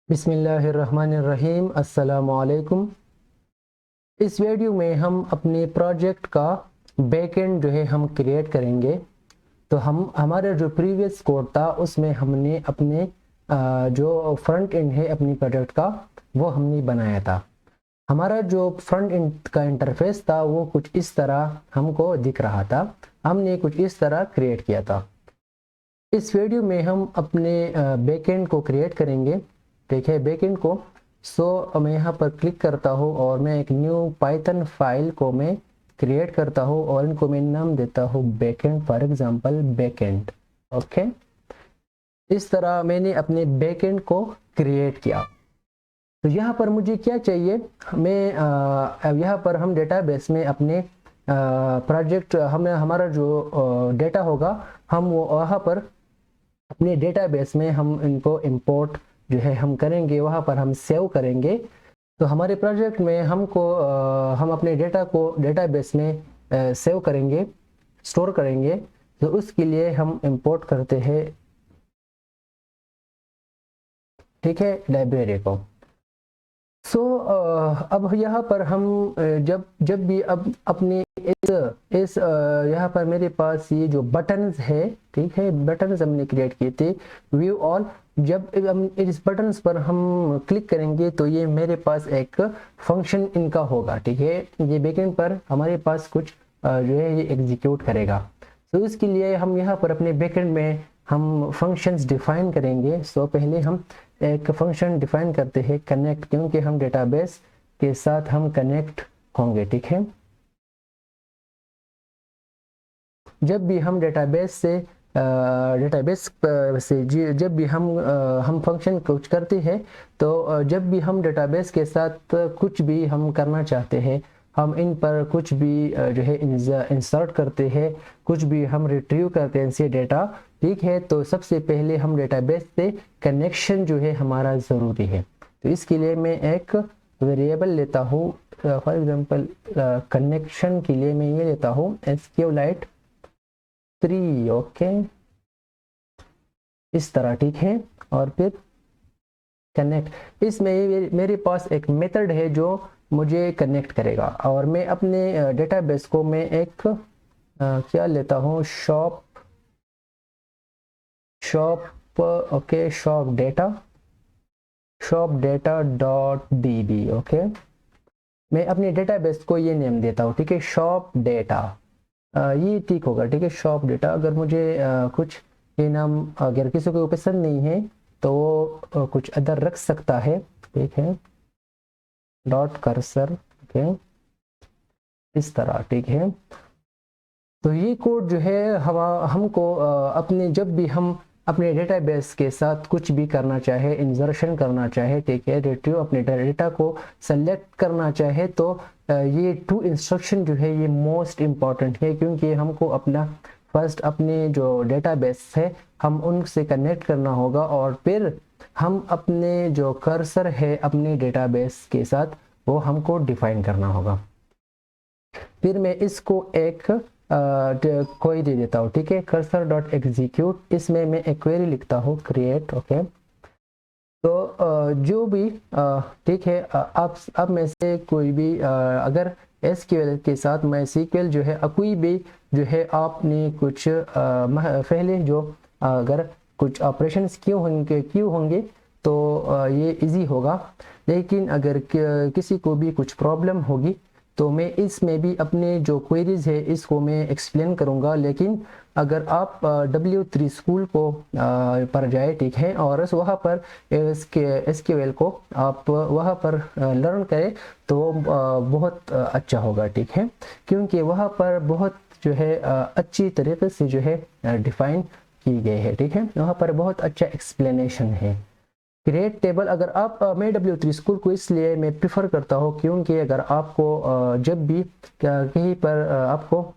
बिस्मिल्लाहिर्रहमानिर्रहीम। अस्सलामुअलैकुम। इस वीडियो में हम अपने प्रोजेक्ट का बैकएंड जो है हम क्रिएट करेंगे। तो हमारा जो प्रीवियस कोड था उसमें हमने अपने जो फ्रंट एंड है अपनी प्रोजेक्ट का वो हमने बनाया था। हमारा जो फ्रंट एंड का इंटरफेस था वो कुछ इस तरह हमको दिख रहा था। हमने कुछ इस तरह क्रिएट किया था। इस वीडियो में हम अपने बैकएंड को क्रिएट करेंगे। देखिए बैकएंड को। मैं यहाँ पर क्लिक करता हूँ और मैं एक न्यू पाइथन फाइल को मैं क्रिएट करता हूँ और इनको मैं नाम देता हूँ backend, for example backend. Okay, इस तरह मैंने अपने बैकएंड को क्रिएट किया। तो यहाँ पर मुझे क्या चाहिए, मैं यहाँ पर हम डेटाबेस में अपने प्रोजेक्ट हमारा जो डेटा होगा हम वो वहाँ पर अपने डेटाबेस में हम इनको इंपोर्ट जो है हम करेंगे, वहाँ पर हम सेव करेंगे। तो हमारे प्रोजेक्ट में हम अपने डेटा को डेटाबेस में सेव करेंगे, स्टोर करेंगे। तो उसके लिए हम इंपोर्ट करते हैं, ठीक है, लाइब्रेरी को। अब यहाँ पर हम जब भी अब अपने इस यहाँ पर मेरे पास ये जो बटन्स है, ठीक है, बटन्स हमने क्रिएट किए थे, व्यू ऑल। जब हम इस बटन्स पर हम क्लिक करेंगे तो ये मेरे पास एक फंक्शन इनका होगा, ठीक है। ये बैकएंड पर हमारे पास कुछ जो है ये एग्जीक्यूट करेगा। तो इसके लिए हम यहाँ पर अपने बैकएंड में हम फंक्शंस डिफाइन करेंगे। पहले हम एक फंक्शन डिफाइन करते हैं कनेक्ट, क्योंकि हम डेटाबेस के साथ हम कनेक्ट होंगे, ठीक है। जब भी हम डेटाबेस से जब भी हम फंक्शन कुछ करते हैं तो जब भी हम डेटाबेस के साथ कुछ भी हम करना चाहते हैं, हम इन पर कुछ भी जो है इंसर्ट करते हैं, कुछ भी हम रिट्रीव करते हैं इनसे डेटा, ठीक है। तो सबसे पहले हम डेटाबेस से कनेक्शन जो है हमारा ज़रूरी है। तो इसके लिए मैं एक वेरिएबल लेता हूँ, फॉर एग्जांपल कनेक्शन के लिए मैं ये लेता हूँ SQLite 3, ओके, इस तरह, ठीक है। और फिर कनेक्ट, इसमें मेरे पास एक मेथड है जो मुझे कनेक्ट करेगा। और मैं अपने डेटाबेस को मैं एक क्या लेता हूँ, okay, shop data dot db, okay. मैं अपने डेटाबेस को ये नेम देता हूँ, ठीक है, शॉप डेटा। ये ठीक होगा, ठीक है, शॉप डेटा। अगर मुझे कुछ ये नाम अगर किसी को पसंद नहीं है तो कुछ अदर रख सकता है, ठीक है, डॉट कर्सर, ओके, इस तरह, ठीक है। तो ये कोड जो है हमको अपने जब भी हम अपने डेटाबेस के साथ कुछ भी करना चाहे, इंसर्शन करना चाहे, ठीक है, रिट्रीव अपने डेटा को सेलेक्ट करना चाहे, तो ये 2 इंस्ट्रक्शन जो है ये मोस्ट इम्पॉर्टेंट है, क्योंकि हमको अपना फर्स्ट अपने जो डेटाबेस है हम उनसे कनेक्ट करना होगा और फिर हम अपने जो कर्सर है अपने डेटाबेस के साथ वो हमको डिफाइन करना होगा। फिर मैं इसको एक क्वेरी दे देता हूँ, ठीक है, कर्सर डॉट एग्जीक्यूट। इसमें मैं एक क्वेरी लिखता हूँ क्रिएट, ओके। तो जो भी ठीक है, अब में से कोई भी अगर SQL के साथ MySQL जो है कोई भी जो है आपने कुछ पहले जो अगर कुछ ऑपरेशंस क्यों होंगे तो ये इजी होगा। लेकिन अगर किसी को भी कुछ प्रॉब्लम होगी तो मैं इसमें भी अपने जो क्वेरीज है इसको मैं एक्सप्लेन करूंगा। लेकिन अगर आप W3 स्कूल को पर जाए, ठीक है, और वहाँ पर SQL को आप वहाँ पर लर्न करें तो बहुत अच्छा होगा, ठीक है, क्योंकि वहाँ पर बहुत जो है अच्छी तरीके से जो है डिफाइन की गई है, ठीक है, वहाँ पर बहुत अच्छा एक्सप्लेनेशन है। क्रिएट टेबल, अगर आप मैं W3 स्कूल को इसलिए मैं प्रिफर करता हूँ क्योंकि अगर आपको जब भी कहीं पर आपको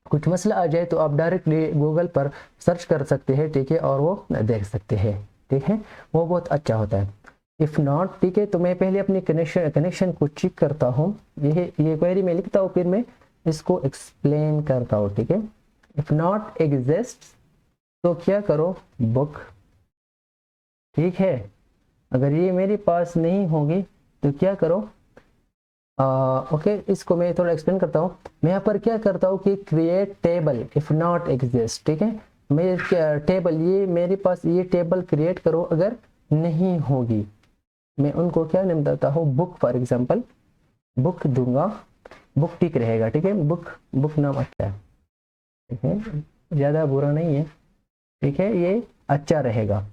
कुछ मसला आ जाए तो आप डायरेक्टली गूगल पर सर्च कर सकते हैं, ठीक है, और वो देख सकते हैं, ठीक है, वो बहुत अच्छा होता है। इफ़ नॉट, ठीक है, तो मैं पहले अपनी कनेक्शन को चेक करता हूँ। ये क्वेरी में लिखता हूँ, फिर मैं इसको एक्सप्लेन करता हूँ, ठीक है। इफ़ नॉट एग्जिस्ट तो क्या करो, बुक, ठीक है। अगर ये मेरे पास नहीं होगी तो क्या करो, ओके इसको मैं थोड़ा एक्सप्लेन करता हूँ। मैं यहाँ पर क्या करता हूँ कि create table if not exist, ठीक है। मैं टेबल, ये मेरे पास ये टेबल क्रिएट करो अगर नहीं होगी, मैं उनको क्या नाम देता हूँ, बुक फॉर एग्जांपल, बुक दूंगा, बुक ठीक रहेगा, ठीक है, बुक, बुक नाम अच्छा है, ठीक है, ज़्यादा बुरा नहीं है, ठीक है, ये अच्छा रहेगा।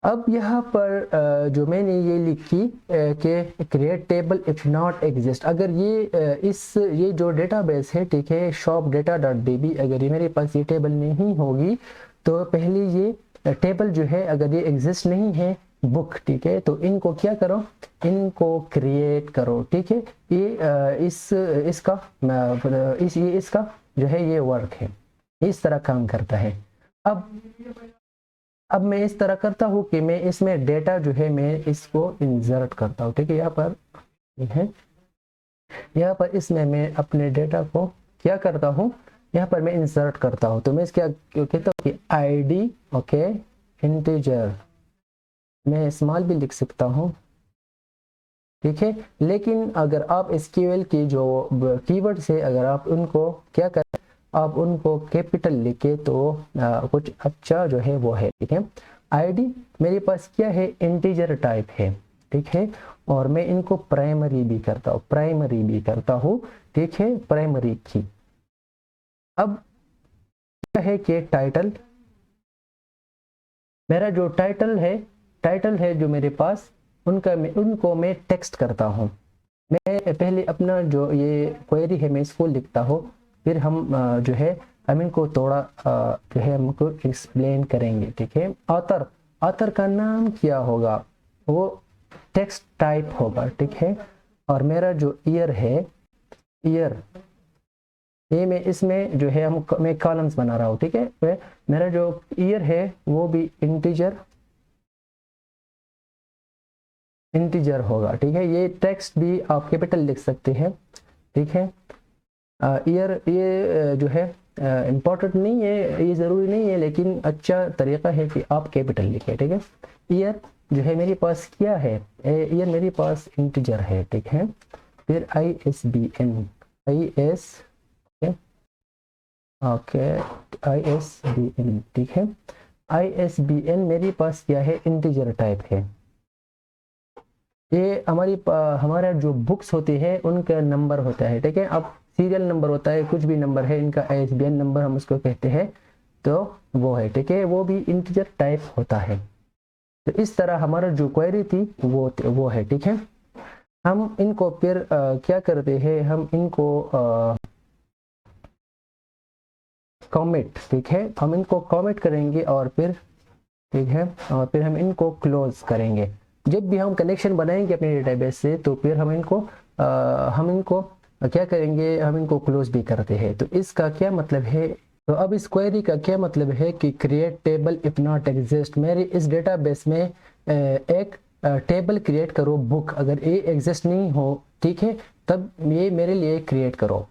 अब यहाँ पर जो मैंने ये लिखी कि create table if not exist, अगर ये जो डेटाबेस है, ठीक है, शॉप डेटा डॉट db, अगर ये मेरे पास ये टेबल नहीं होगी तो पहले ये टेबल जो है अगर ये एग्जिस्ट नहीं है बुक, ठीक है, तो इनको क्या करो, इनको क्रिएट करो, ठीक है। ये इसका जो है ये वर्क है, इस तरह काम करता है। अब मैं इस तरह करता हूँ कि मैं इसमें डेटा जो है मैं इसको इंसर्ट करता हूँ, ठीक है, यहाँ पर है, यहाँ पर इसमें मैं अपने डेटा को क्या करता हूँ, यहाँ पर मैं इंसर्ट करता हूँ। तो मैं इसका कहता हूँ कि आईडी, ओके, इंटीजर, मैं स्मॉल भी लिख सकता हूँ, ठीक है। लेकिन अगर आप एसक्यूएल की जो कीवर्ड से अगर आप उनको क्या करें, आप उनको कैपिटल लिखे तो कुछ अच्छा जो है वो है, ठीक है। आईडी मेरे पास क्या है, इंटीजर टाइप है, ठीक है, और मैं इनको प्राइमरी भी करता हूँ, ठीक है, प्राइमरी की। अब क्या है कि टाइटल, मेरा जो टाइटल है जो मेरे पास, उनको मैं टेक्स्ट करता हूँ। मैं पहले अपना जो ये क्वेरी है मैं इसको लिखता हूँ, फिर हम जो है हम इनको थोड़ा जो है हमको एक्सप्लेन करेंगे, ठीक है। ऑथर का नाम क्या होगा, वो टेक्स्ट टाइप होगा, ठीक है। और मेरा जो ईयर है, ईयर, ये मैं इसमें जो है मैं कॉलम्स बना रहा हूँ, ठीक है। मेरा जो ईयर है वो भी इंटीजर होगा, ठीक है। ये टेक्स्ट भी आप कैपिटल लिख सकते हैं, ठीक है। ईयर ये जो है इम्पोर्टेंट नहीं है, ये ज़रूरी नहीं है, लेकिन अच्छा तरीका है कि आप कैपिटल लिखें, ठीक है। ईयर जो है मेरे पास क्या है, ईयर मेरे पास इंटीजर है, ठीक है। फिर ISBN, ओके, ISBN, ठीक है। ISBN मेरे पास क्या है, इंटीजर टाइप है। ये हमारा जो बुक्स होती है उनका नंबर होता है, ठीक है। अब सीरियल नंबर होता है, कुछ भी नंबर है, इनका ISBN नंबर हम उसको कहते हैं, तो वो है, ठीक है, वो भी इंटीजर टाइप होता है। तो इस तरह हमारा जो क्वेरी थी वो है, ठीक है। हम इनको फिर क्या करते हैं, हम इनको कॉमेट, ठीक है, हम इनको कॉमेट करेंगे और फिर, ठीक है, और फिर हम इनको क्लोज करेंगे। जब भी हम कनेक्शन बनाएंगे अपने डेटाबेस से तो फिर हम इनको क्या करेंगे, हम इनको क्लोज भी करते हैं। तो इसका क्या मतलब है, तो अब इस क्वेरी का क्या मतलब है कि create table if not exist, मेरे इस डेटाबेस में एक टेबल क्रिएट करो बुक, अगर ये एग्जिस्ट नहीं हो, ठीक है, तब ये मेरे लिए क्रिएट करो।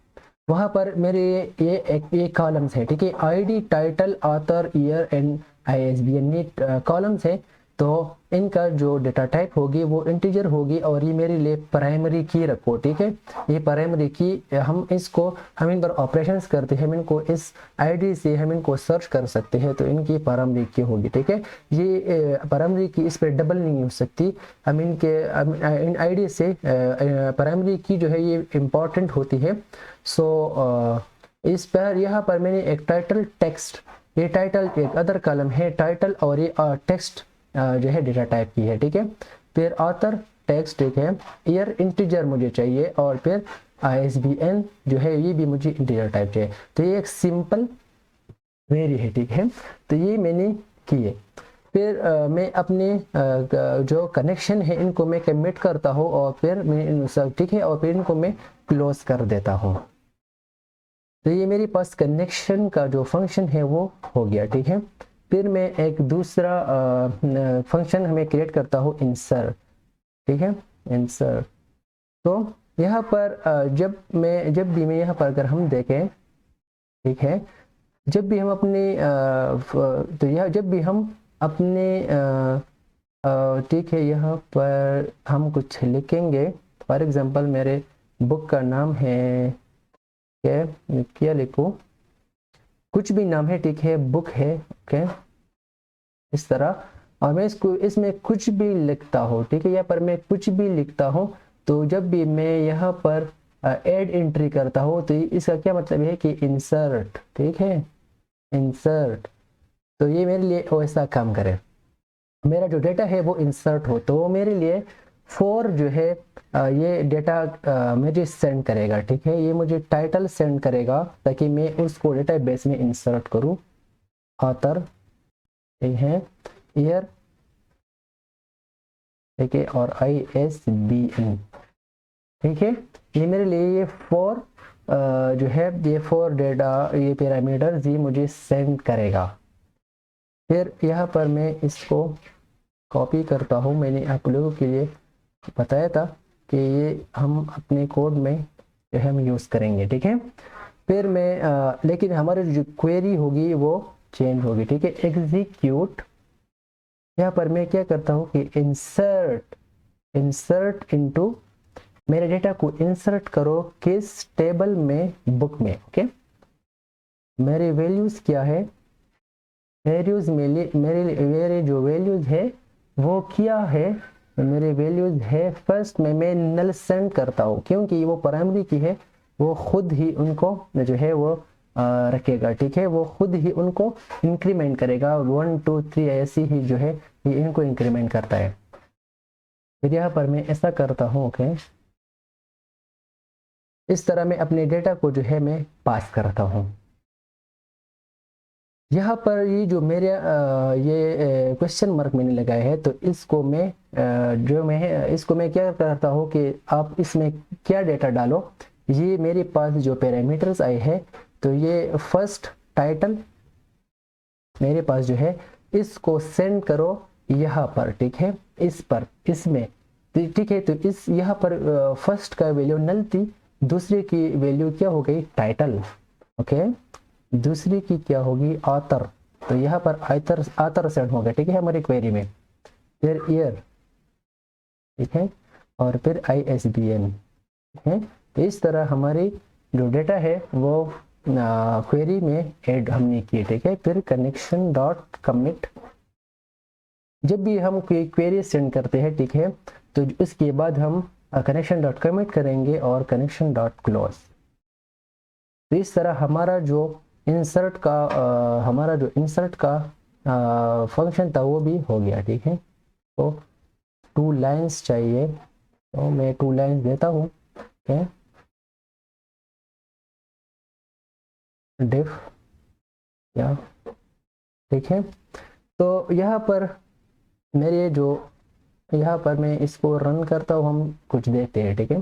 वहाँ पर मेरे ये कॉलम्स है, ठीक है, ID, title, author, year and ISBN, ये कॉलम्स है। तो इनका जो डेटा टाइप होगी वो इंटीजर होगी, और ये मेरे लिए प्राइमरी की रखो, ठीक है। ये प्राइमरी की हम इन पर ऑपरेशंस करते हैं, हम इनको इस आईडी से हम इनको सर्च कर सकते हैं, तो इनकी प्राइमरी की होगी, ठीक है। ये प्राइमरी की इस पर डबल नहीं हो सकती, हम इन आईडी से प्राइमरी की जो है ये इम्पॉर्टेंट होती है। सो इस पर यहाँ पर मैंने एक टाइटल, टेक्स्ट, ये टाइटल एक अदर कॉलम है टाइटल, और ये टेक्स्ट जो है डेटा टाइप की है, ठीक है। फिर ऑथर, टेक्स्ट, ठीक है, ईयर इंटीजर मुझे चाहिए, और फिर ISBN जो है ये भी मुझे इंटीजर टाइप चाहिए। तो ये एक सिंपल क्वेरी है, ठीक है। तो ये मैंने किए, फिर मैं अपने जो कनेक्शन है इनको मैं कमिट करता हूँ, और फिर मैं सब, ठीक है, और फिर इनको मैं क्लोज कर देता हूँ। तो ये मेरे पास कनेक्शन का जो फंक्शन है वो हो गया, ठीक है। फिर मैं एक दूसरा फंक्शन हमें क्रिएट करता हूँ, इंसर्ट, ठीक है, इंसर्ट। तो यहाँ पर जब भी मैं यहाँ पर अगर हम देखें, ठीक है, जब भी हम अपने ठीक है, यहाँ पर हम कुछ लिखेंगे। फॉर एग्जांपल मेरे बुक का नाम है क्या लिखूँ, कुछ भी नाम है, ठीक है, बुक है, ओके, इस तरह। और मैं इसको इसमें कुछ भी लिखता हूँ, ठीक है, यहाँ पर मैं कुछ भी लिखता हूँ, तो जब भी मैं यहाँ पर ऐड एंट्री करता हूँ तो इसका क्या मतलब है कि इंसर्ट, ठीक है, इंसर्ट, तो ये मेरे लिए वैसा काम करे, मेरा जो डेटा है वो इंसर्ट हो, तो वो मेरे लिए फॉर जो है ये डेटा मुझे सेंड करेगा, ठीक है, ये मुझे टाइटल सेंड करेगा ताकि मैं उसको डेटाबेस में इंसर्ट करूँ। ऑथर, ठीक है, ईयर, ठीक है, और ISBN, ठीक है, ये मेरे लिए ये फॉर जो है ये फॉर डेटा, ये पैरामीटर्स ये मुझे सेंड करेगा। फिर यहाँ पर मैं इसको कॉपी करता हूँ, मैंने आप लोगों के लिए बताया था कि ये हम अपने कोड में जो है हम यूज़ करेंगे, ठीक है। फिर मैं लेकिन हमारी जो क्वेरी होगी वो चेंज होगी, ठीक है। एग्जीक्यूट, यहाँ पर मैं क्या करता हूँ कि इंसर्ट इनटू, मेरे डेटा को इंसर्ट करो किस टेबल में, बुक में, ओके। मेरे वैल्यूज़ क्या है, वैल्यूज़ मेरे जो वैल्यूज़ है वो क्या है, मेरे वैल्यूज़ है फर्स्ट में मैं नल सेंड करता हूँ क्योंकि वो प्राइमरी की है, वो खुद ही उनको जो है वो रखेगा, ठीक है, वो खुद ही उनको इंक्रीमेंट करेगा, 1 2 3 ऐसी ही जो है ये इनको इंक्रीमेंट करता है। फिर यहाँ पर मैं ऐसा करता हूँ, ओके, इस तरह मैं अपने डेटा को जो है मैं पास करता हूँ। यहाँ पर ये जो मेरे ये क्वेश्चन मार्क मैंने लगाया है, तो इसको मैं इसको मैं क्या करता हूँ कि आप इसमें क्या डेटा डालो, ये मेरे पास जो पैरामीटर्स आए हैं, तो ये फर्स्ट टाइटल मेरे पास जो है इसको सेंड करो यहाँ पर, ठीक है, इस पर, इसमें, ठीक है। तो इस यहाँ पर फर्स्ट का वैल्यू नल थी, दूसरे की वैल्यू क्या हो गई, टाइटल, ओके, दूसरी की क्या होगी, ऑथर, तो यहाँ पर ऑथर सेंड होगा, ठीक है, हमारी क्वेरी में। फिर ईयर, ठीक है, और फिर ISBN, ठीक है। तो इस तरह हमारी जो डेटा है वो क्वेरी में ऐड हमने की, ठीक है। फिर कनेक्शन डॉट कमिट, जब भी हम कोई क्वेरी सेंड करते हैं, ठीक है, तो उसके बाद हम कनेक्शन डॉट कमिट करेंगे और कनेक्शन डॉट क्लोज। तो इस तरह हमारा जो इंसर्ट का फंक्शन था वो भी हो गया, ठीक है। तो 2 लाइन्स चाहिए, तो मैं 2 लाइन्स देता हूँ, ठीक है, डिफ या, ठीक है। तो यहाँ पर मेरे जो, यहाँ पर मैं इसको रन करता हूँ, हम कुछ देखते हैं, ठीक है।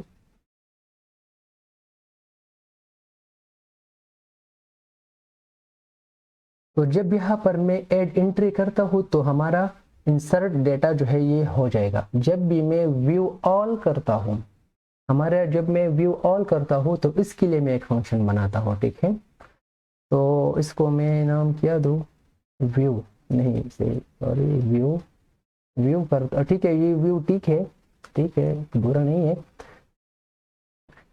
तो जब यहाँ पर मैं ऐड एंट्री करता हूँ तो हमारा इंसर्ट डेटा जो है ये हो जाएगा। जब भी मैं व्यू ऑल करता हूँ, जब मैं व्यू ऑल करता हूँ तो इसके लिए मैं एक फंक्शन बनाता हूँ, ठीक है। तो इसको मैं नाम क्या दूँ, व्यू नहीं, सॉरी, व्यू कर, ठीक है, ये व्यू ठीक है, बुरा नहीं है।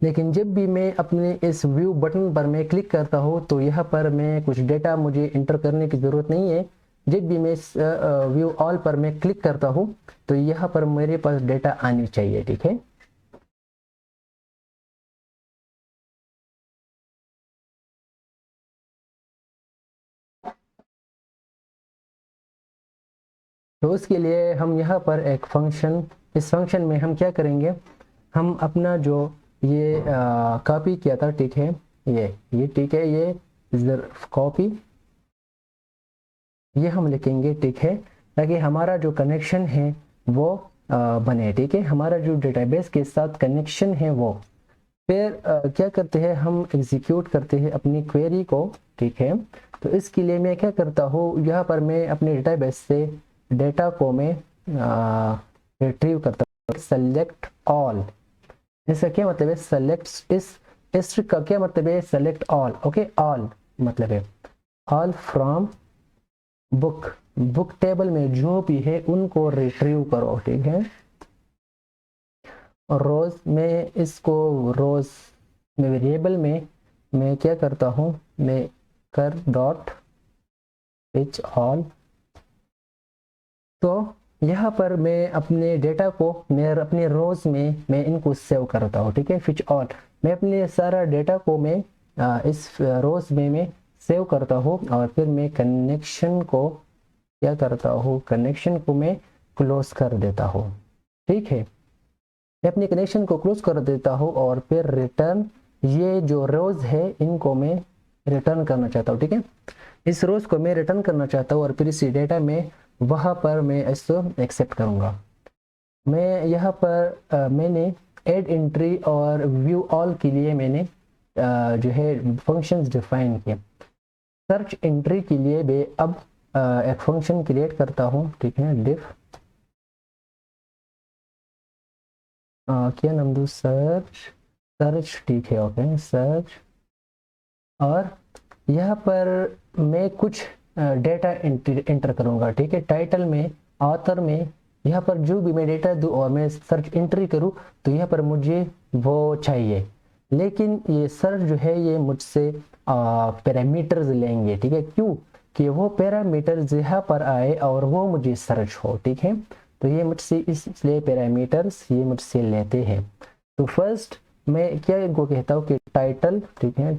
लेकिन जब भी मैं अपने इस व्यू बटन पर मैं क्लिक करता हूँ तो यहाँ पर मैं कुछ डेटा मुझे इंटर करने की ज़रूरत नहीं है। जब भी मैं इस व्यू ऑल पर मैं क्लिक करता हूँ तो यहाँ पर मेरे पास डेटा आनी चाहिए, ठीक है। तो उसके लिए हम यहाँ पर एक फंक्शन, इस फंक्शन में हम क्या करेंगे, हम अपना जो ये कॉपी किया था, ठीक है, ये ठीक है, ये कॉपी, ये हम लिखेंगे, ठीक है, ताकि हमारा जो कनेक्शन है वो बने, ठीक है, हमारा जो डेटाबेस के साथ कनेक्शन है वो। फिर क्या करते हैं, हम एग्जीक्यूट करते हैं अपनी क्वेरी को, ठीक है। तो इसके लिए मैं क्या करता हूँ, यहाँ पर मैं अपने डेटाबेस से डेटा को मैं रिट्रीव करता हूँ, सेलेक्ट ऑल, इसका क्या मतलब है, सेलेक्ट, इस का क्या मतलब है, सेलेक्ट ऑल, ओके, ऑल मतलब है ऑल फ्रॉम बुक टेबल में जो भी है उनको रिट्रीव करो, ठीक है। और रोज में इसको रोज में वेरिएबल में मैं क्या करता हूँ, मैं कर डॉट फिच ऑल। तो यहाँ पर मैं अपने डेटा को मैं अपने रोज में मैं इनको सेव करता हूँ, ठीक है। फिच ऑल मैं अपने सारा डेटा को मैं इस रोज में मैं सेव करता हूँ और फिर मैं कनेक्शन को क्या करता हूँ, कनेक्शन को मैं क्लोज कर देता हूँ, ठीक है। मैं अपने कनेक्शन को क्लोज कर देता हूँ और फिर रिटर्न ये जो रोज है इनको मैं रिटर्न करना चाहता हूँ, ठीक है। इस रोज को मैं रिटर्न करना चाहता हूँ और फिर इसी डेटा में वहाँ पर मैं इसको एक्सेप्ट करूँगा। मैं यहाँ पर मैंने ऐड एंट्री और व्यू ऑल के लिए मैंने जो है फंक्शंस डिफाइन किए। सर्च एंट्री के लिए मैं अब एक फंक्शन क्रिएट करता हूँ, ठीक है। डिफ क्या नाम दूँ, सर्च ठीक है, ओके सर्च। और यहाँ पर मैं कुछ डेटा एंटर करूँगा, ठीक है। टाइटल में, ऑथर में, यहाँ पर जो भी मैं डेटा दूँ और मैं सर्च एंट्री करूँ तो यहाँ पर मुझे वो चाहिए, लेकिन ये सर्च जो है ये मुझसे पैरामीटर्स लेंगे, ठीक है। क्यों कि वो पैरामीटर्स यहाँ पर आए और वो मुझे सर्च हो, ठीक है। तो ये मुझसे इसलिए पैरामीटर्स ये मुझसे लेते हैं। तो फर्स्ट मैं क्या इनको कहता हूँ कि टाइटल, ठीक है।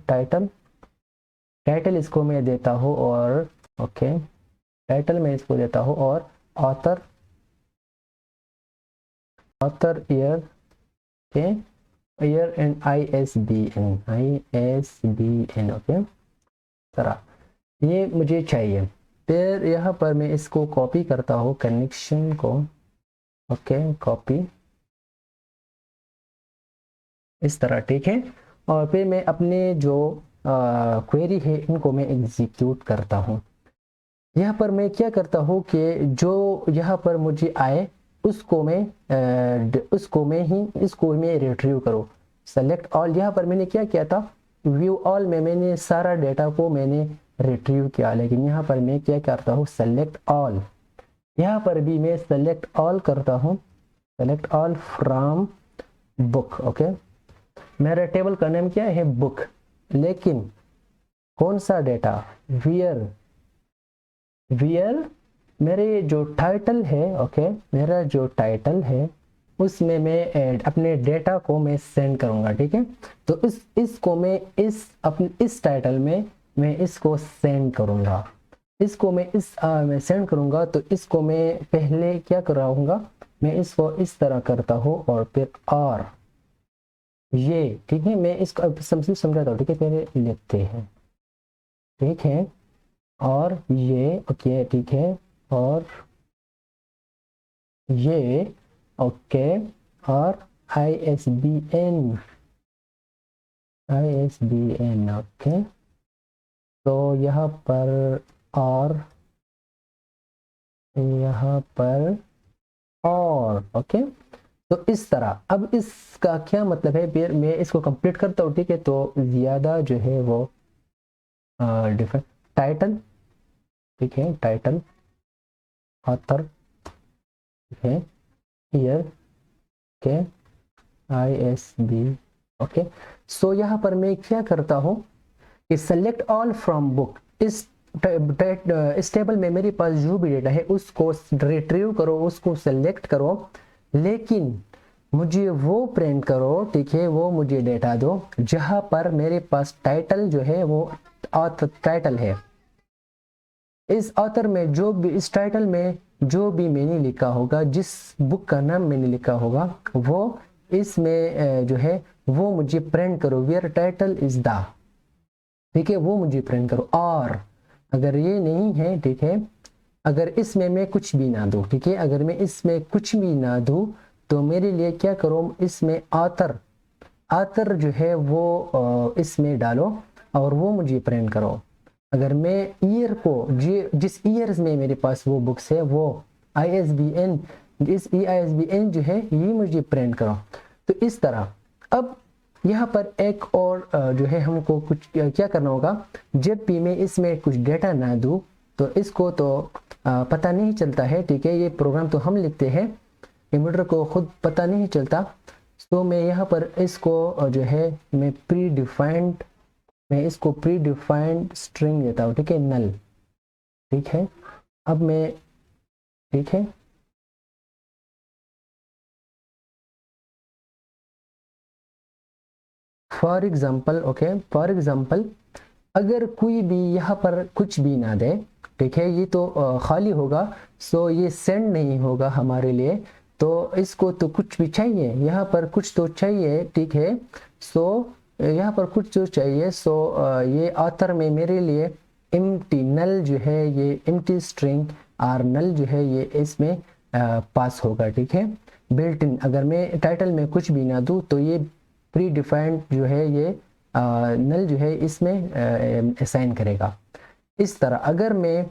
टाइटल इसको मैं देता हूँ और ओके टाइटल में इसको देता हूँ और ऑथर ईयर के ईयर एंड ISBN ओके तरह ये मुझे चाहिए। फिर यहाँ पर मैं इसको कॉपी करता हूँ कनेक्शन को, ओके कॉपी इस तरह, ठीक है। और फिर मैं अपने जो क्वेरी है इनको मैं एग्जीक्यूट करता हूँ। यहाँ पर मैं क्या करता हूँ कि जो यहाँ पर मुझे आए उसको मैं रिट्रीव करूँ। सेलेक्ट ऑल, यहाँ पर मैंने क्या किया था, व्यू ऑल में मैंने सारा डेटा को मैंने रिट्रीव किया, लेकिन यहाँ पर मैं क्या करता हूँ, सेलेक्ट ऑल। यहाँ पर भी मैं सेलेक्ट ऑल करता हूँ, select all from book, okay. मेरा टेबल का नाम क्या है, बुक, लेकिन कौन सा डेटा, वियर मेरे जो टाइटल है, ओके मेरा जो टाइटल है उसमें मैं अपने डेटा को मैं सेंड करूंगा, ठीक है। तो इसको मैं इस टाइटल में मैं इसको सेंड करूंगा, इसको मैं मैं सेंड करूंगा। तो इसको मैं पहले क्या कराऊंगा, मैं इसको इस तरह करता हूँ और फिर और ये, ठीक है। मैं इसको अब समझाता हूँ, ठीक है। पहले लिखते हैं, ठीक है, और ये ओके ठीक है, और ये ओके, और ISBN ओके। तो यहाँ पर और यहाँ पर और ओके। तो इस तरह अब इसका क्या मतलब है, फिर मैं इसको कंप्लीट करता हूँ, ठीक है। तो ज़्यादा जो है वो डिफरेंट टाइटल, ठीक है, टाइटल, ऑथर, ठीक है, ईयर के ISB ओके। सो यहाँ पर मैं क्या करता हूँ कि सेलेक्ट ऑल फ्रॉम बुक, इस टेबल में मेरे पास जो भी डेटा है उसको रिट्रीव करो, उसको सेलेक्ट करो, लेकिन मुझे वो प्रिंट करो, ठीक है, वो मुझे डेटा दो जहाँ पर मेरे पास टाइटल जो है वो ऑथर टाइटल है। इस ऑथर में जो भी, इस टाइटल में जो भी मैंने लिखा होगा, जिस बुक का नाम मैंने लिखा होगा वो इसमें जो है वो मुझे प्रिंट करो, वेयर टाइटल इज द, ठीक है, वो मुझे प्रिंट करो। और अगर ये नहीं है, ठीक है, अगर इसमें मैं कुछ भी ना दूँ, ठीक है, अगर मैं इसमें कुछ भी ना दूँ तो मेरे लिए क्या करो, इसमें ऑथर जो है वो इसमें डालो और वो मुझे प्रिंट करो। अगर मैं ईयर को जिस ईयर्स में मेरे पास वो बुक्स है वो ISBN, इस ISBN जो है ये मुझे प्रिंट करो। तो इस तरह अब यहाँ पर एक और जो है हमको कुछ क्या करना होगा, जब भी मैं इसमें कुछ डेटा ना दूँ तो इसको तो पता नहीं चलता है, ठीक है, ये प्रोग्राम तो हम लिखते हैं, कंप्यूटर को खुद पता नहीं चलता। तो मैं यहाँ पर इसको जो है मैं इसको प्री डिफाइंड स्ट्रिंग देता हूँ, ठीक है, नल, ठीक है। अब मैं, ठीक है, for example, okay, for example अगर कोई भी यहाँ पर कुछ भी ना दे, ठीक है, ये तो खाली होगा, सो ये सेंड नहीं होगा हमारे लिए। तो इसको तो कुछ भी चाहिए, यहाँ पर कुछ तो चाहिए, ठीक है। सो यहाँ पर कुछ तो चाहिए, सो ये ऑथर में मेरे लिए एम्प्टी नल जो है, ये एम्प्टी स्ट्रिंग और नल जो है ये इसमें पास होगा, ठीक है। बिल्ट इन, अगर मैं टाइटल में कुछ भी ना दूँ तो ये प्री डिफाइंड जो है ये नल जो है इसमें असाइन करेगा। इस तरह अगर मैं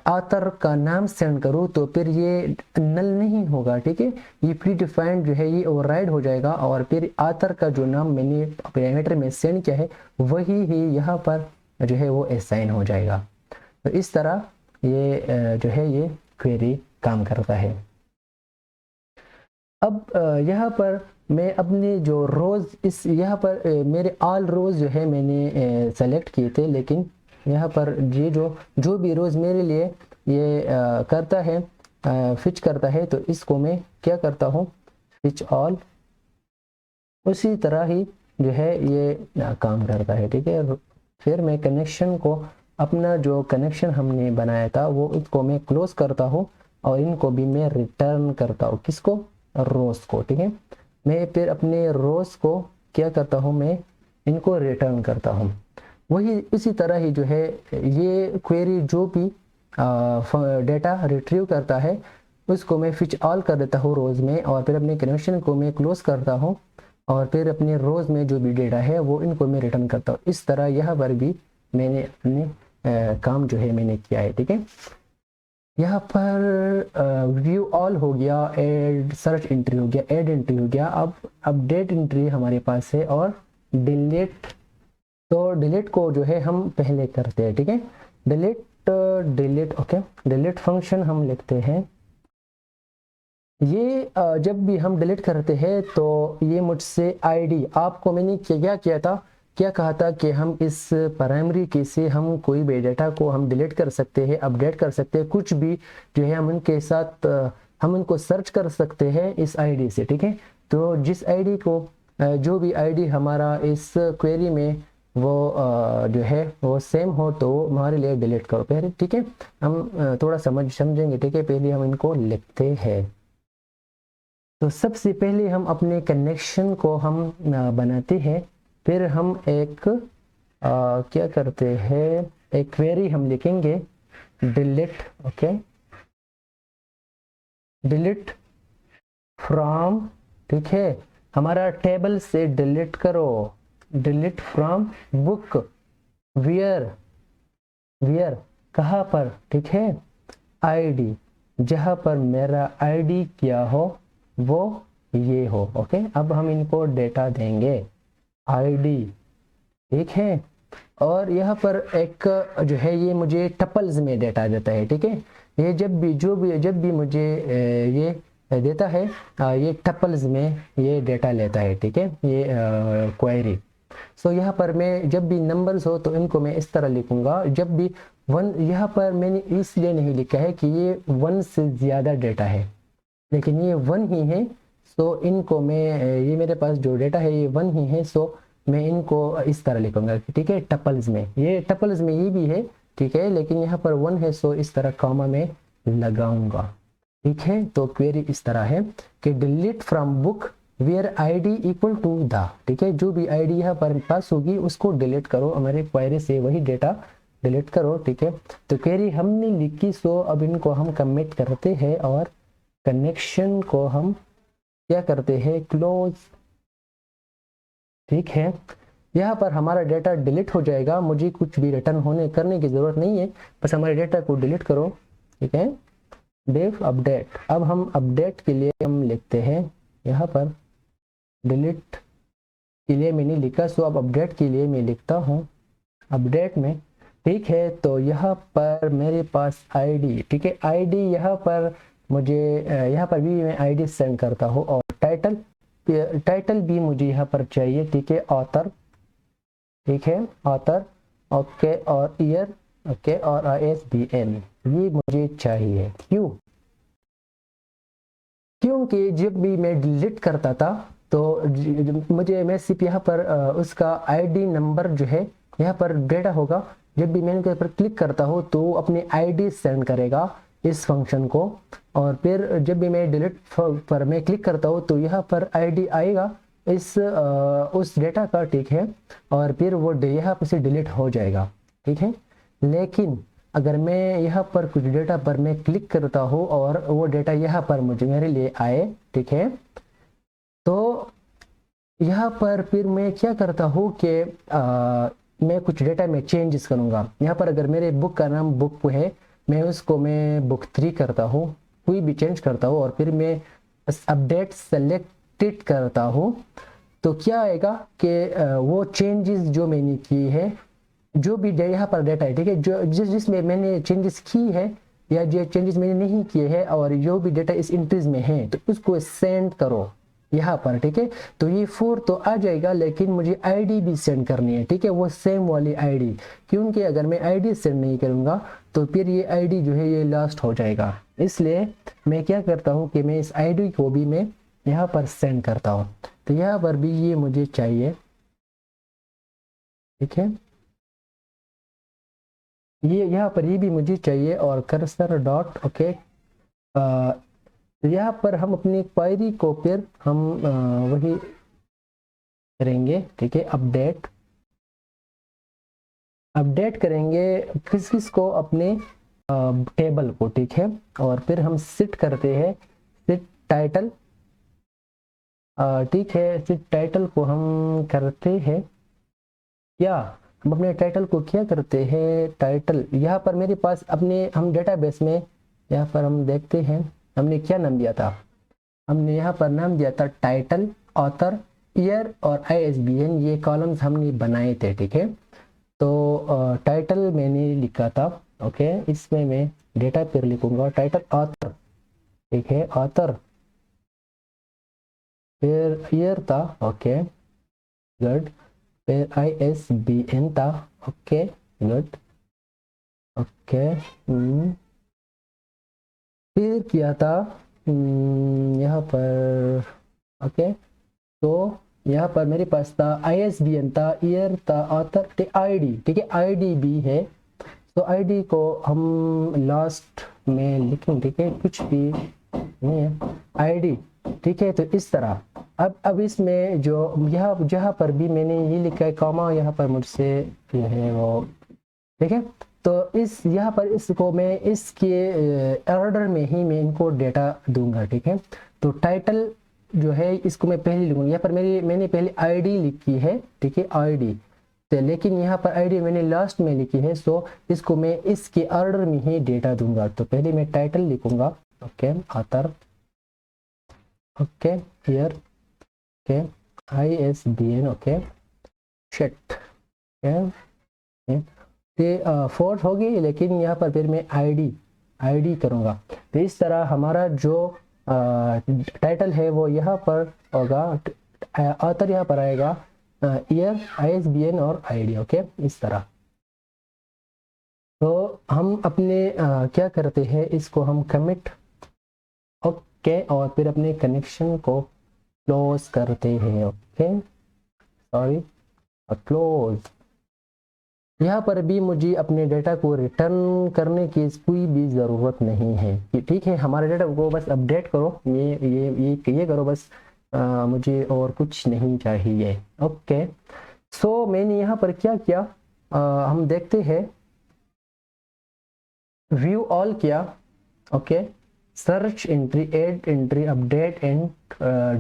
ऑथर का नाम सेंड करूँ तो फिर ये नल नहीं होगा, ठीक है, ये प्री डिफाइंड जो है ये ओवरराइड हो जाएगा, और फिर ऑथर का जो नाम मैंने पैरामीटर में सेंड किया है वही ही यहाँ पर जो है वो असाइन हो जाएगा। तो इस तरह ये जो है ये क्वेरी काम करता है। अब यहाँ पर मैं अपने जो रोज़, इस यहाँ पर मेरे ऑल रोज़ जो है मैंने सेलेक्ट किए थे, लेकिन यहाँ पर ये जो भी रोज़ मेरे लिए ये करता है, फिच करता है, तो इसको मैं क्या करता हूँ, फिच ऑल, उसी तरह ही जो है ये काम करता है, ठीक है। फिर मैं कनेक्शन को, अपना जो कनेक्शन हमने बनाया था वो उसको मैं क्लोज करता हूँ, और इनको भी मैं रिटर्न करता हूँ, किसको, रोज़ को, ठीक है। मैं फिर अपने रोज़ को क्या करता हूँ, मैं इनको रिटर्न करता हूँ। वही इसी तरह ही जो है ये क्वेरी जो भी डेटा रिट्रीव करता है उसको मैं फिच ऑल कर देता हूँ रोज़ में, और फिर अपने कनेक्शन को मैं क्लोज करता हूँ, और फिर अपने रोज़ में जो भी डेटा है वो इनको मैं रिटर्न करता हूँ। इस तरह यहाँ पर भी मैंने अपने काम जो है मैंने किया है, ठीक है। यहाँ पर व्यू ऑल हो गया, एड सर्च एंट्री हो गया, एड एंट्री हो गया। अब अपडेट एंट्री हमारे पास है, और डिलीट, तो डिलीट को जो है हम पहले करते हैं, ठीक है। डिलीट ओके, डिलीट फंक्शन हम लिखते हैं। ये जब भी हम डिलीट करते हैं तो ये मुझसे आईडी, आपको मैंने क्या किया था, क्या कहा था कि हम इस प्राइमरी की से हम कोई भी डेटा को हम डिलीट कर सकते हैं, अपडेट कर सकते हैं, कुछ भी जो है हम उनके साथ हम उनको सर्च कर सकते हैं इस आईडी से, ठीक है। तो जिस आईडी को जो भी आईडी हमारा इस क्वेरी में वो जो है वो सेम हो तो हमारे लिए डिलीट करो पहले, ठीक है। हम थोड़ा समझेंगे, ठीक है। पहले हम इनको लिखते हैं। तो सबसे पहले हम अपने कनेक्शन को हम बनाते हैं, फिर हम एक क्या करते हैं, एक क्वेरी हम लिखेंगे, डिलीट, ओके, डिलीट फ्रॉम, ठीक है, हमारा टेबल से डिलीट करो, डिलीट फ्रॉम बुक, वेयर कहाँ पर, ठीक है, आईडी, जहाँ पर मेरा आईडी क्या हो वो ये हो, ओके। अब हम इनको डेटा देंगे आईडी, ठीक है। और यहाँ पर एक जो है ये मुझे टपल्स में डेटा देता है, ठीक है। ये जब भी मुझे ये देता है ये टपल्स में ये डेटा लेता है, ठीक है, ये क्वेरी। सो यहाँ पर मैं जब भी नंबर्स हो तो इनको मैं इस तरह लिखूंगा, जब भी वन, यहाँ पर मैंने इसलिए नहीं लिखा है कि ये 1 से ज़्यादा डेटा है, लेकिन ये 1 ही है। सो इनको मैं ये मेरे पास जो डेटा है ये 1 ही है, सो मैं इनको इस तरह लिखूंगा, ठीक है, टपल्स में, ये टपल्स में ये भी है, ठीक है, लेकिन यहाँ पर 1 है, सो इस तरह कॉमा में लगाऊंगा, ठीक है। तो क्वेरी इस तरह है कि delete from book where ID equal to the, ठीक है, जो भी आईडी यहाँ पर पास होगी उसको डिलीट करो, हमारे क्वेरी से वही डेटा डिलीट करो, ठीक है। तो क्वेरी हमने लिखी, सो अब इनको हम कमिट करते हैं और कनेक्शन को हम क्या करते हैं, क्लोज, ठीक है। यहाँ पर हमारा डेटा डिलीट हो जाएगा, मुझे कुछ भी रिटर्न करने की ज़रूरत नहीं है, बस हमारे डेटा को डिलीट करो, ठीक है। डेफ अपडेट, अब हम अपडेट के लिए हम लिखते हैं यहाँ पर, डिलीट के लिए मैंने लिखा, सो अब अपडेट के लिए मैं लिखता हूँ, अपडेट में ठीक है, तो यहाँ पर मेरे पास आईडी, ठीक है, आईडी यहाँ पर मुझे यहाँ पर भी मैं आईडी सेंड करता हूँ, और टाइटल, टाइटल भी मुझे यहाँ पर चाहिए, ठीक है, ऑथर, ठीक है, ऑथर, ओके, और ईयर, ओके, और ISBN ये मुझे चाहिए। क्यों? क्योंकि जब भी मैं डिलीट करता था तो मुझे मैं सिर्फ यहाँ पर उसका आईडी नंबर जो है यहाँ पर डेटा होगा, जब भी मैं इनके ऊपर क्लिक करता हूँ तो वो अपनी आईडी सेंड करेगा इस फंक्शन को, और फिर जब भी मैं डिलीट पर मैं क्लिक करता हूँ तो यहाँ पर आईडी आएगा इस उस डेटा का, ठीक है, और फिर वो यहाँ पर से डिलीट हो जाएगा, ठीक है। लेकिन अगर मैं यहाँ पर कुछ डेटा पर मैं क्लिक करता हूँ और वो डेटा यहाँ पर मुझे मेरे लिए आए, ठीक है, तो यहाँ पर फिर मैं क्या करता हूँ कि मैं कुछ डेटा में चेंजेस करूँगा। यहाँ पर अगर मेरे बुक का नाम बुक है, मैं उसको मैं बुक 3 करता हूँ, कोई भी चेंज करता हूँ, और फिर मैं अपडेट सेलेक्टेड करता हूँ, तो क्या आएगा कि वो चेंजेस जो मैंने की है, जो भी यहाँ पर डेटा है, ठीक है, जो जिसमें मैंने चेंजेस की है या जो चेंजेस मैंने नहीं किए हैं, और जो भी डेटा इस इंट्रीज में है, तो उसको सेंड करो यहाँ पर, ठीक है। तो ये 4 तो आ जाएगा, लेकिन मुझे आईडी भी सेंड करनी है, ठीक है, वो सेम वाली आईडी, क्योंकि अगर मैं आईडी सेंड नहीं करूँगा तो फिर ये आईडी जो है ये लॉस्ट हो जाएगा। इसलिए मैं क्या करता हूँ कि मैं इस आईडी को भी मैं यहाँ पर सेंड करता हूँ, तो यहाँ पर भी ये मुझे चाहिए, ठीक है, ये यहाँ पर ये भी मुझे चाहिए, और कर्सर डॉट, ओके, यहाँ पर हम अपनी क्वेरी को फिर हम वही करेंगे, ठीक है, अपडेट, अपडेट करेंगे किस को, अपने टेबल को, ठीक है, और फिर हम सिट करते हैं, सिट टाइटल, ठीक है, सिट टाइटल को हम करते हैं क्या, हम अपने टाइटल को क्या करते हैं, टाइटल यहाँ पर मेरे पास अपने हम डेटाबेस में यहाँ पर हम देखते हैं हमने क्या नाम दिया था, हमने यहाँ पर नाम दिया था टाइटल, ऑथर, ईयर और ISBN, ये कॉलम्स हमने बनाए थे, ठीक है। तो टाइटल मैंने लिखा था, ओके, इसमें मैं डेटा पर लिखूंगा टाइटल ऑथर, ठीक है, ऑथर, फिर ईयर था, ओके, गुड, फिर ISBN था, ओके, गुड, ओके, फिर किया था यहाँ पर, ओके, तो यहाँ पर मेरे पास था ISBN था, ईयर था, ऑथर, आईडी, ठीक है, आईडी भी है, तो आईडी को हम लास्ट में लिखेंगे, ठीक है, कुछ भी नहीं है आईडी, ठीक है। तो इस तरह अब इसमें जो यहाँ जहाँ पर भी मैंने ये लिखा है कॉमा, यहाँ पर मुझसे ये है वो, ठीक है, तो इस यहाँ पर इसको मैं इसके ऑर्डर में ही मैं इनको डेटा दूंगा, ठीक है। तो टाइटल जो है इसको मैं पहले लिखूंगा, यहाँ पर मैंने पहले आईडी लिखी है, ठीक है, आईडी, तो लेकिन यहाँ पर आईडी मैंने लास्ट में लिखी है, सो इसको मैं इसके ऑर्डर में ही डेटा दूंगा। तो पहले मैं टाइटल लिखूंगा, okay, author, okay, year, okay, ISBN, okay, shit, ये 4 होगी, लेकिन यहाँ पर फिर मैं आईडी करूँगा। तो इस तरह हमारा जो टाइटल है वो यहाँ पर होगा, ऑथर यहाँ पर आएगा, ईयर, ISBN और आईडी, ओके, इस तरह। तो हम अपने क्या करते हैं, इसको हम कमिट, ओके, और फिर अपने कनेक्शन को क्लोज करते हैं, ओके, सॉरी, क्लोज। यहाँ पर भी मुझे अपने डेटा को रिटर्न करने की कोई भी ज़रूरत नहीं है कि ठीक है, हमारे डेटा को बस अपडेट करो, ये करो बस, मुझे और कुछ नहीं चाहिए, ओके। सो मैंने यहाँ पर क्या किया, हम देखते हैं, व्यू ऑल किया, okay, search entry, add entry, update and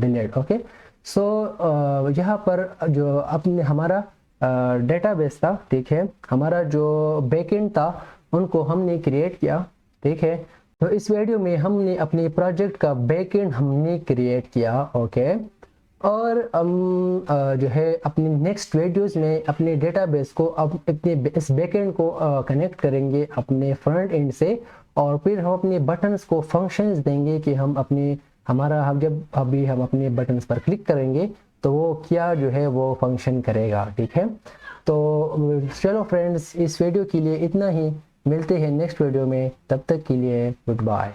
delete, okay. So यहाँ पर जो अपने हमारा डेटाबेस था, ठीक है, हमारा जो बैकएंड था उनको हमने क्रिएट किया, ठीक है। तो इस वीडियो में हमने अपने प्रोजेक्ट का बैकएंड हमने क्रिएट किया, ओके। और हम जो है अपनी नेक्स्ट वीडियोस में अपने डेटाबेस को अब अपने इस बैकएंड को कनेक्ट करेंगे अपने फ्रंट एंड से, और फिर हम अपने बटन्स को फंक्शंस देंगे कि हम अपने हमारा हम जब अभी हम अपने बटन्स पर क्लिक करेंगे तो वो क्या जो है वो फंक्शन करेगा। ठीक है, तो चलो फ्रेंड्स, इस वीडियो के लिए इतना ही, मिलते हैं नेक्स्ट वीडियो में, तब तक के लिए गुड बाय।